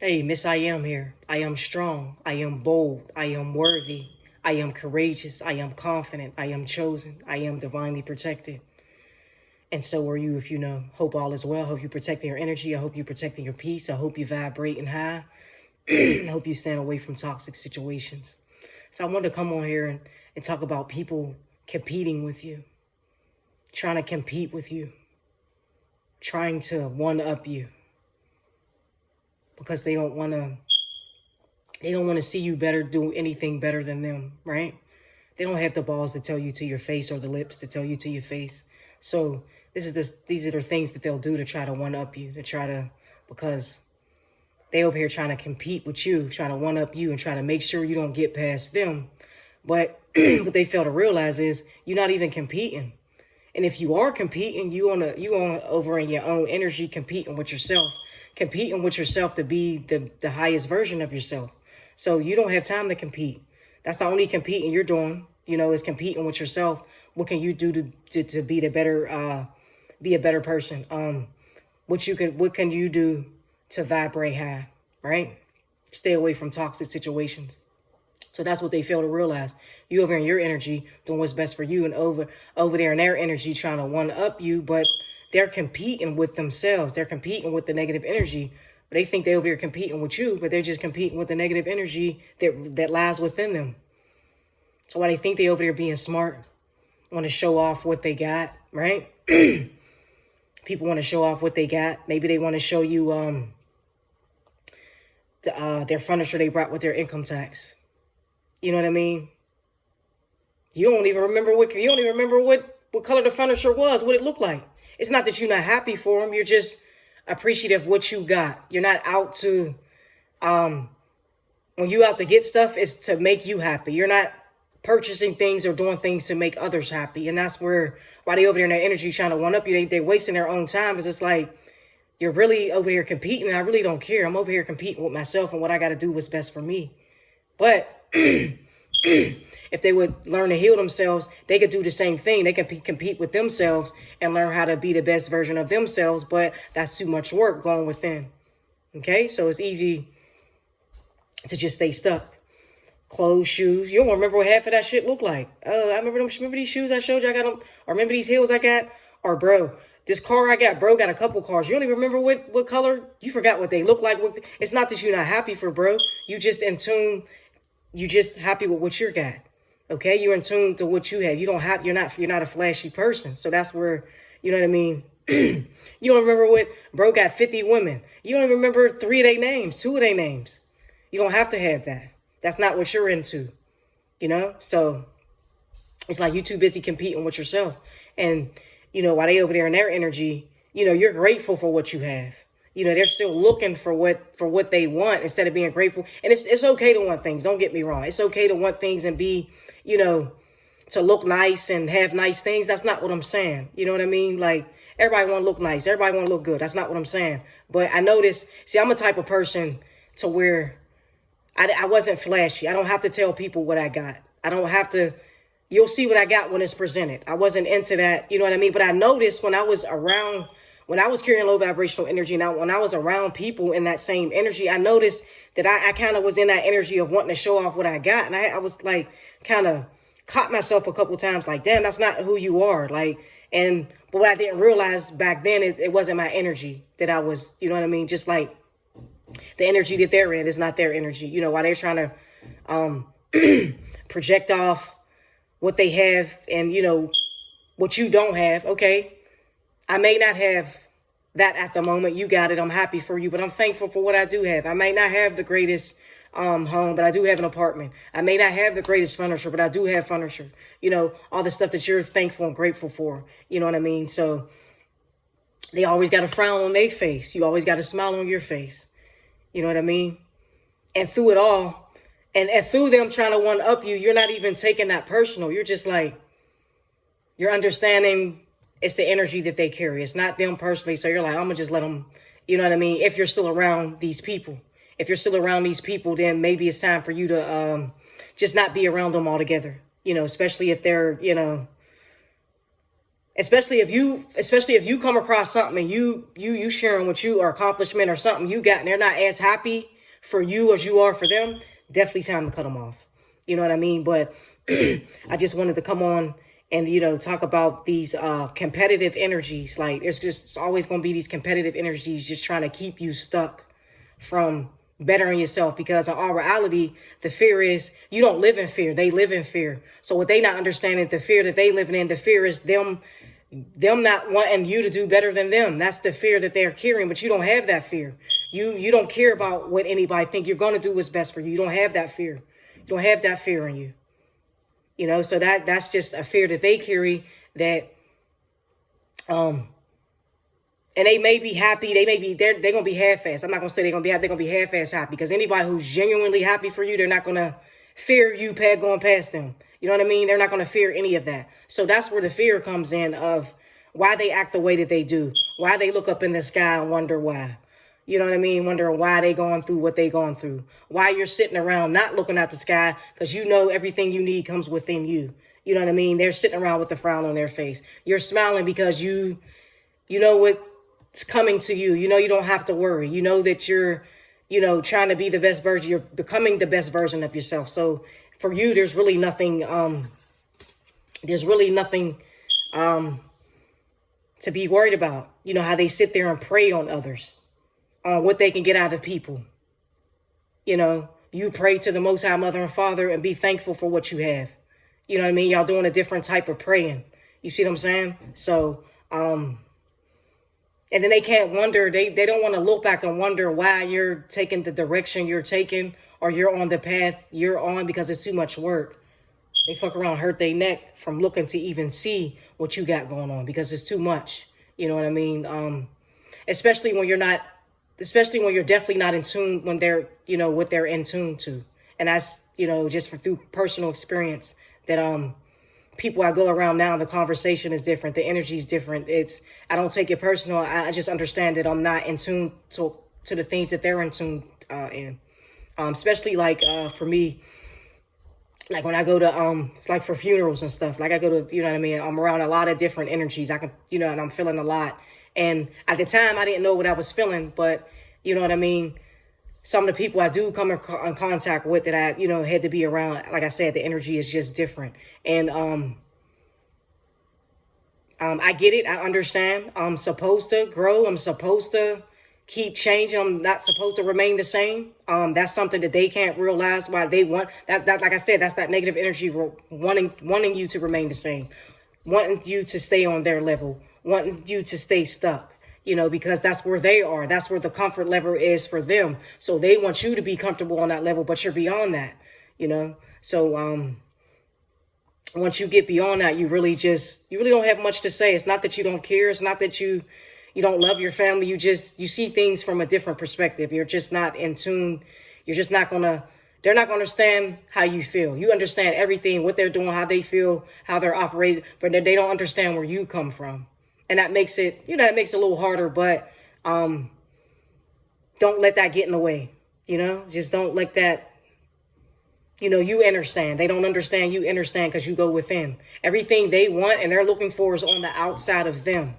Hey, Miss I Am here. I am strong. I am bold. I am worthy. I am courageous. I am confident. I am chosen. I am divinely protected. And so are you if you know. Hope all is well. Hope you protecting your energy. I hope you protecting your peace. I hope you vibrating high. I hope you stand away from toxic situations. So I wanted to come on here and talk about people competing with you, trying to compete with you, trying to one up you because they don't want to see you better, do anything better than them, right? They don't have the balls to tell you to your face or the lips to tell you to your face. So these are the things that they'll do to try to one up you, because they over here trying to compete with you, trying to one up you and trying to make sure you don't get past them. But what they fail to realize is you're not even competing. And if you are competing, you on over in your own energy, competing with yourself to be the highest version of yourself. So you don't have time to compete. That's the only competing you're doing, is competing with yourself. What can you do to be be a better person? What can you do to vibrate high, right? Stay away from toxic situations. So that's what they fail to realize. You over in your energy doing what's best for you, and over there in their energy trying to one up you, but they're competing with themselves. They're competing with the negative energy. But they think they over here competing with you, but they're just competing with the negative energy that lies within them. So why they think they over there being smart, want to show off what they got, right? People want to show off what they got. Maybe they want to show you their furniture they brought with their income tax. You know what I mean? You don't even remember what color the furniture was, what it looked like. It's not that you're not happy for them. You're just appreciative of what you got. You're not out to, when you out to get stuff, it's to make you happy. You're not purchasing things or doing things to make others happy. And that's why they over there in their energy trying to one up you, they're wasting their own time. Because it's like, you're really over here competing. And I really don't care. I'm over here competing with myself and what I got to do what's best for me. But if they would learn to heal themselves, they could do the same thing. They can compete with themselves and learn how to be the best version of themselves. But that's too much work going within. Okay, so it's easy to just stay stuck. Clothes, shoes. You don't remember what half of that shit looked like. I remember these shoes I showed you. I got them. Or remember these heels I got. Or bro, this car I got. Bro got a couple cars. You don't even remember what color. You forgot what they look like. It's not that you're not happy for bro. You just in tune. You just happy with what you got. Okay, you're in tune to what you have. You're not a flashy person. So that's where, you know what I mean? You don't remember what bro got 50 women. You don't even remember 3 of their names, 2 of their names. You don't have to have that. That's not what you're into. So it's like you too busy competing with yourself. And, while they over there in their energy, you're grateful for what you have. They're still looking for what they want instead of being grateful. And it's okay to want things. Don't get me wrong. It's okay to want things and be, to look nice and have nice things. That's not what I'm saying. You know what I mean? Like, everybody want to look nice. Everybody want to look good. That's not what I'm saying. But I noticed, I'm a type of person to where I wasn't flashy. I don't have to tell people what I got. I don't have to. You'll see what I got when it's presented. I wasn't into that. You know what I mean? But I noticed when I was carrying low vibrational energy, and when I was around people in that same energy, I noticed that I kind of was in that energy of wanting to show off what I got. And I was like, kind of caught myself a couple times like, damn, that's not who you are. But what I didn't realize back then, it wasn't my energy that I was, you know what I mean? Just like the energy that they're in is not their energy. While they're trying to project off what they have and, what you don't have. Okay. I may not have that at the moment. You got it. I'm happy for you, but I'm thankful for what I do have. I may not have the greatest home, but I do have an apartment. I may not have the greatest furniture, but I do have furniture. All the stuff that you're thankful and grateful for. You know what I mean? So they always got a frown on their face. You always got a smile on your face. You know what I mean? And through it all, and through them trying to one up you, you're not even taking that personal. You're just like, you're understanding it's the energy that they carry. It's not them personally. So you're like, I'm going to just let them, you know what I mean? If you're still around these people. If you're still around these people, then maybe it's time for you to just not be around them altogether. Especially if they're, Especially if you come across something and you sharing what you or accomplishment or something you got and they're not as happy for you as you are for them, definitely time to cut them off. You know what I mean? But I just wanted to come on and talk about these competitive energies. Like it's always going to be these competitive energies just trying to keep you stuck from bettering yourself, because in all reality, the fear is you don't live in fear. They live in fear. So what they not understanding, the fear that they living in, the fear is them not wanting you to do better than them. That's the fear that they're carrying, but you don't have that fear. You don't care about what anybody think. You're going to do what's best for you. You don't have that fear. You don't have that fear in you. So that's just a fear that they carry, that and they may be happy. They're gonna be half-assed. I'm not gonna say they're gonna be happy. They're gonna be half-assed happy, because anybody who's genuinely happy for you, they're not gonna fear you going past them. You know what I mean? They're not gonna fear any of that. So that's where the fear comes in, of why they act the way that they do, why they look up in the sky and wonder why. You know what I mean? Wondering why they going through what they going through. Why you're sitting around not looking at the sky, because everything you need comes within you. You know what I mean? They're sitting around with a frown on their face. You're smiling because you know what's coming to you. You don't have to worry. You know that you're, trying to be the best version. You're becoming the best version of yourself. So for you, there's really nothing to be worried about. You know how they sit there and prey on others, on what they can get out of people. You pray to the Most High Mother and Father and be thankful for what you have. You know what I mean? Y'all doing a different type of praying. You see what I'm saying? So, and then they can't wonder, they don't want to look back and wonder why you're taking the direction you're taking, or you're on the path you're on, because it's too much work. They fuck around, hurt their neck from looking to even see what you got going on, because it's too much. You know what I mean? Especially when you're definitely not in tune, when they're, what they're in tune to. And that's, just through personal experience, that people I go around now, the conversation is different. The energy is different. I don't take it personal. I just understand that I'm not in tune to the things that they're in tune in. Especially like for me, like when I go to like for funerals and stuff, like I go to, you know what I mean? I'm around a lot of different energies. I can, and I'm feeling a lot. And at the time I didn't know what I was feeling, but you know what I mean? Some of the people I do come in contact with that I, had to be around, like I said, the energy is just different. And I get it. I understand. I'm supposed to grow. I'm supposed to keep changing. I'm not supposed to remain the same. That's something that they can't realize, why they want that. Like I said, that's that negative energy wanting you to remain the same, wanting you to stay on their level, wanting you to stay stuck. Because that's where they are. That's where the comfort level is for them. So they want you to be comfortable on that level, but you're beyond that, So once you get beyond that, you really don't have much to say. It's not that you don't care. It's not that you don't love your family. You see things from a different perspective. You're just not in tune. You're just not they're not gonna understand how you feel. You understand everything, what they're doing, how they feel, how they're operating, but they don't understand where you come from. And that makes it, it makes it a little harder, but don't let that get in the way, just don't let that, you understand. They don't understand, you understand, because you go within. Everything they want and they're looking for is on the outside of them.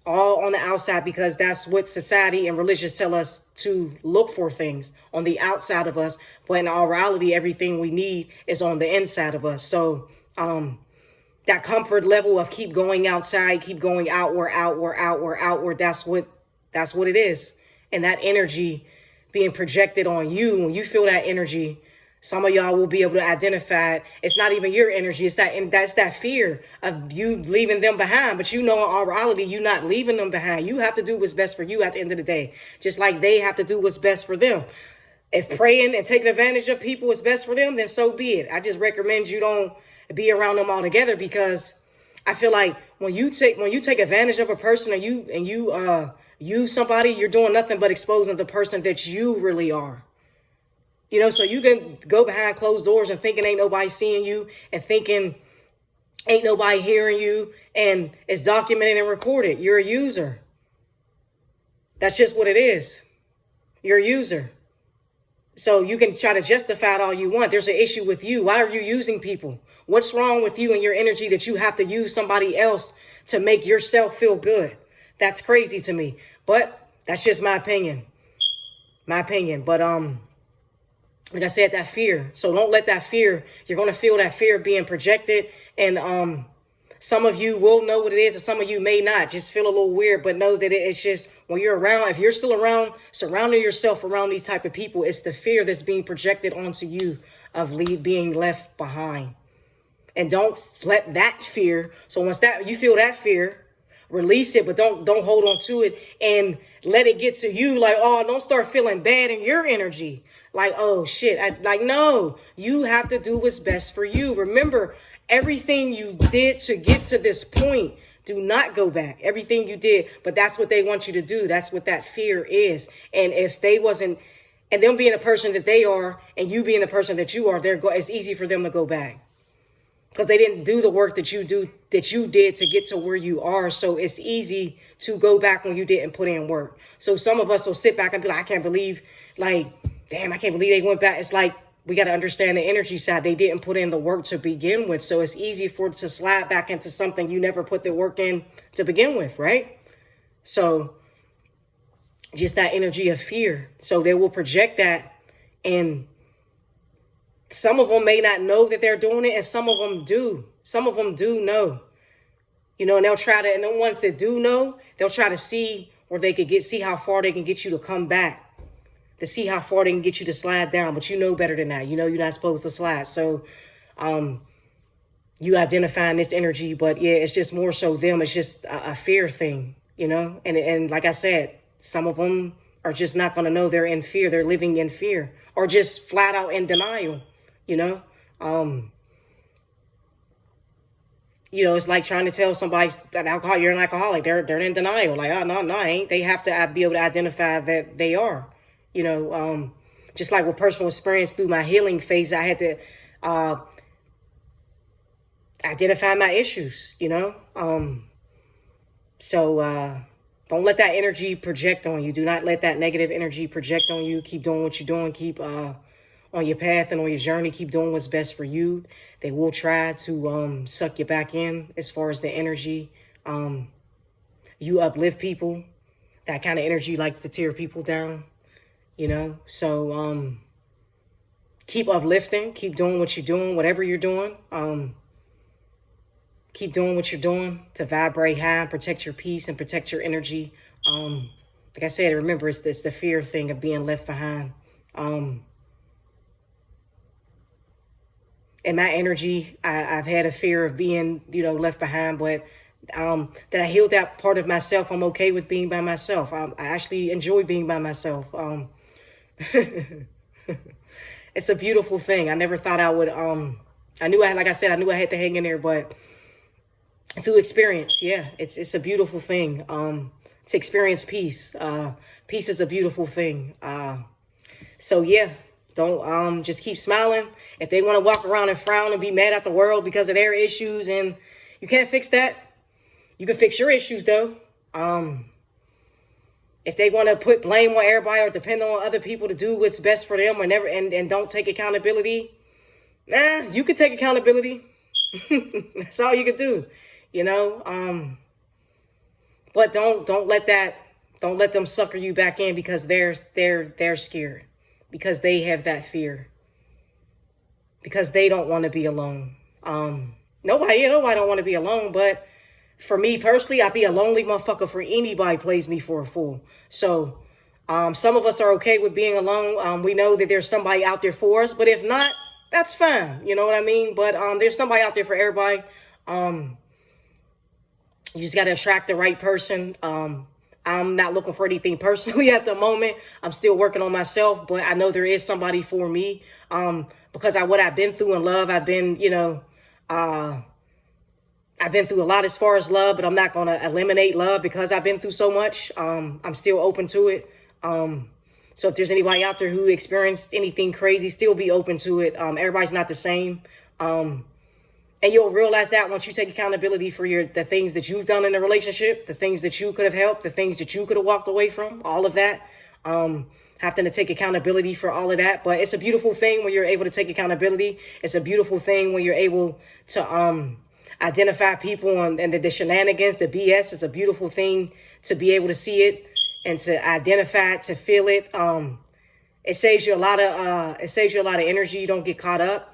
All on the outside, because that's what society and religions tell us to look for, things on the outside of us. But in all reality, everything we need is on the inside of us. So, that comfort level of keep going outside, keep going outward, that's what it is. And that energy being projected on you, when you feel that energy, some of y'all will be able to identify it. It's not even your energy. That's that fear of you leaving them behind. But in all reality, you're not leaving them behind. You have to do what's best for you at the end of the day, just like they have to do what's best for them. If praying and taking advantage of people is best for them, then so be it. I just recommend you don't be around them altogether, because I feel like when you take advantage of a person, and you use somebody, you're doing nothing but exposing the person that you really are. So you can go behind closed doors and thinking ain't nobody seeing you, and thinking ain't nobody hearing you, and it's documented and recorded. You're a user. That's just what it is. You're a user. So you can try to justify it all you want. There's an issue with you. Why are you using people? What's wrong with you and your energy that you have to use somebody else to make yourself feel good? That's crazy to me. But that's just my opinion. My opinion. But like I said, that fear. So don't let that fear, you're gonna feel that fear being projected. And some of you will know what it is, and some of you may not. Just feel a little weird, but know that it's just when you're around, if you're still around, surrounding yourself around these type of people, it's the fear that's being projected onto you of being left behind. And don't let that fear, so once that you feel that fear, release it, but don't hold on to it and let it get to you. Like, oh, don't start feeling bad in your energy. Like, oh shit. No, you have to do what's best for you. Remember, everything you did to get to this point, do not go back. Everything you did, but that's what they want you to do. That's what that fear is. And if they wasn't, and them being the person that they are, and you being the person that you are, it's easy for them to go back. Because they didn't do the work that you did to get to where you are. So it's easy to go back when you didn't put in work. So some of us will sit back and be like, I can't believe, like, damn, I can't believe they went back. It's like, we got to understand the energy side. They didn't put in the work to begin with. So it's easy for it to slide back into something you never put the work in to begin with, right? So just that energy of fear. So they will project that, and some of them may not know that they're doing it, and some of them do. Some of them do know, and they'll try to, and the ones that do know, they'll try to see where they could see how far they can get you to come back, to see how far they can get you to slide down. But you know better than that. You're not supposed to slide. So you identifying this energy, but yeah, it's just more so them. It's just a fear thing, and like I said, some of them are just not going to know they're in fear. They're living in fear, or just flat out in denial. It's like trying to tell somebody that you're an alcoholic. They're in denial. Like, oh, no, I ain't. They have to be able to identify that they are, just like with personal experience through my healing phase, I had to identify my issues, So don't let that energy project on you. Do not let that negative energy project on you. Keep doing what you're doing. Keep on your path and on your journey. Keep doing what's best for you. They will try to suck you back in as far as the energy. You uplift people. That kind of energy likes to tear people down, So keep uplifting. Keep doing what you're doing, whatever you're doing. Keep doing what you're doing to vibrate high and protect your peace and protect your energy. Like I said, remember, it's the fear thing of being left behind. In my energy, I've had a fear of being, left behind, but that I healed that part of myself. I'm okay with being by myself. I actually enjoy being by myself. It's a beautiful thing. I never thought I would, I knew I had to hang in there, but through experience, yeah, it's a beautiful thing. To experience peace. Peace is a beautiful thing. So yeah. Don't just keep smiling. If they want to walk around and frown and be mad at the world because of their issues, and you can't fix that, you can fix your issues though. If they want to put blame on everybody or depend on other people to do what's best for them, or never and don't take accountability, you can take accountability. That's all you can do, But don't let them sucker you back in because they're scared. Because they have that fear. Because they don't want to be alone. Nobody don't want to be alone. But for me personally, I'd be a lonely motherfucker for anybody plays me for a fool. So some of us are okay with being alone. We know that there's somebody out there for us. But if not, that's fine. You know what I mean? But there's somebody out there for everybody. You just got to attract the right person. I'm not looking for anything personally at the moment. I'm still working on myself, but I know there is somebody for me. Because what I've been through in love, I've been through a lot as far as love, but I'm not going to eliminate love because I've been through so much. I'm still open to it. So if there's anybody out there who experienced anything crazy, still be open to it. Everybody's not the same. And you'll realize that once you take accountability for the things that you've done in a relationship, the things that you could have helped, the things that you could have walked away from, all of that. having to take accountability for all of that. But it's a beautiful thing when you're able to take accountability. It's a beautiful thing when you're able to identify people and the shenanigans, the BS. Is a beautiful thing to be able to see it and to identify it, to feel it. It saves you a lot of energy. You don't get caught up,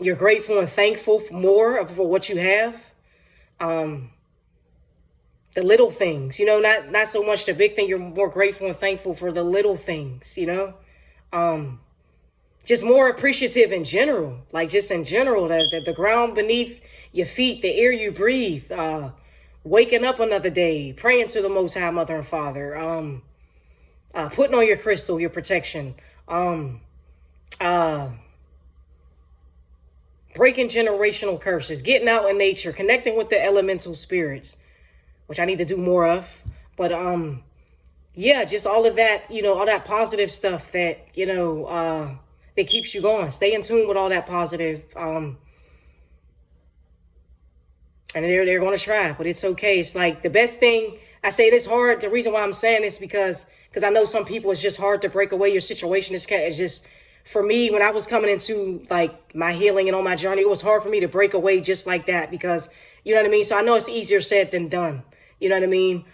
you're grateful and thankful for more for what you have. The little things, not so much the big thing. You're more grateful and thankful for the little things, just more appreciative in general, like just in general, the ground beneath your feet, the air you breathe, waking up another day, praying to the Most High Mother and Father, putting on your crystal, your protection, breaking generational curses, getting out in nature, connecting with the elemental spirits, which I need to do more of. But yeah, just all of that, all that positive stuff that, that keeps you going. Stay in tune with all that positive. And they're going to try, but it's okay. It's like the best thing. I say this hard. The reason why I'm saying this because I know some people, it's just hard to break away. Your situation is just, for me, when I was coming into like my healing and on my journey, it was hard for me to break away just like that because, you know what I mean? So I know it's easier said than done. You know what I mean?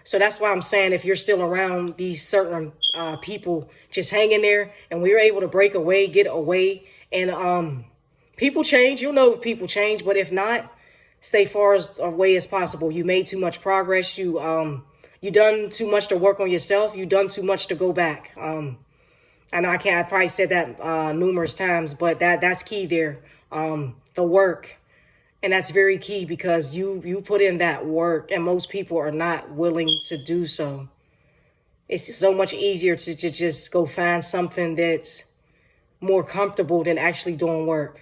So that's why I'm saying if you're still around these certain people, just hang in there, and we're able to break away, get away. And people change. You'll know if people change, but if not, stay far as away as possible. You made too much progress. You done too much to work on yourself. You done too much to go back. I know I probably said that numerous times, but that's key there. The work. And that's very key because you put in that work, and most people are not willing to do so. It's so much easier to just go find something that's more comfortable than actually doing work,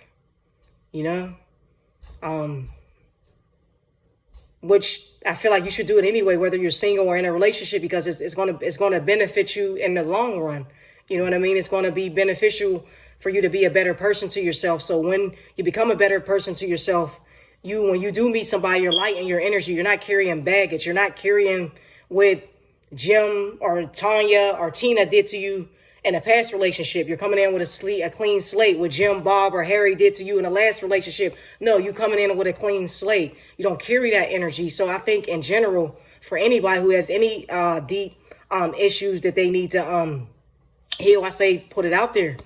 which I feel like you should do it anyway, whether you're single or in a relationship, because it's gonna benefit you in the long run. You know what I mean? It's going to be beneficial for you to be a better person to yourself. So when you become a better person to yourself, when you do meet somebody, your light and your energy, you're not carrying baggage. You're not carrying what Jim or Tanya or Tina did to you in a past relationship. You're coming in with a clean slate. What Jim, Bob, or Harry did to you in the last relationship. No, you coming in with a clean slate. You don't carry that energy. So I think in general, for anybody who has any deep issues that they need to heal, I say put it out there.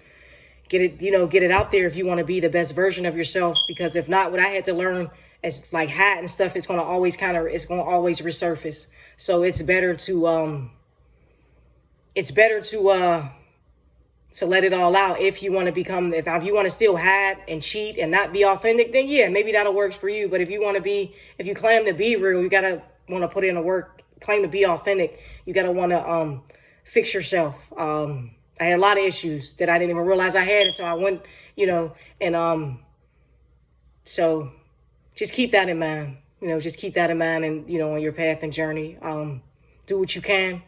Get it out there if you want to be the best version of yourself. Because if not, what I had to learn is like hat and stuff, it's going to always resurface. So it's better to let it all out. If you want to if you want to still hide and cheat and not be authentic, then yeah, maybe that'll work for you. But if you claim to be real, you gotta want to put in the work. Claim to be authentic, you gotta want to fix yourself. I had a lot of issues that I didn't even realize I had until I went, and so just keep that in mind. Just keep that in mind, and on your path and journey. Do what you can.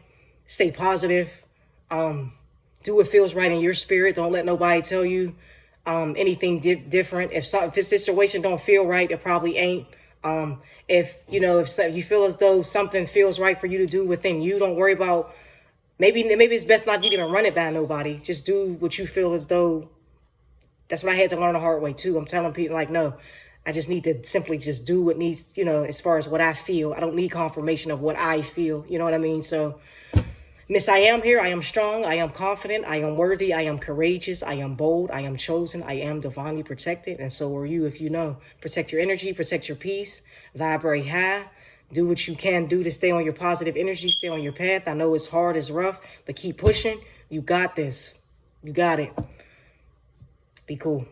Stay positive. Do what feels right in your spirit. Don't let nobody tell you anything different. If this situation don't feel right, it probably ain't. If you feel as though something feels right for you to do within you, don't worry about. Maybe it's best not to even run it by nobody. Just do what you feel as though. That's what I had to learn the hard way too. I'm telling people like, no, I just need to simply just do what needs, as far as what I feel. I don't need confirmation of what I feel. You know what I mean? So, Miss, I am here. I am strong. I am confident. I am worthy. I am courageous. I am bold. I am chosen. I am divinely protected. And so are you if you know. Protect your energy. Protect your peace. Vibrate high. Do what you can do to stay on your positive energy. Stay on your path. I know it's hard. It's rough. But keep pushing. You got this. You got it. Be cool.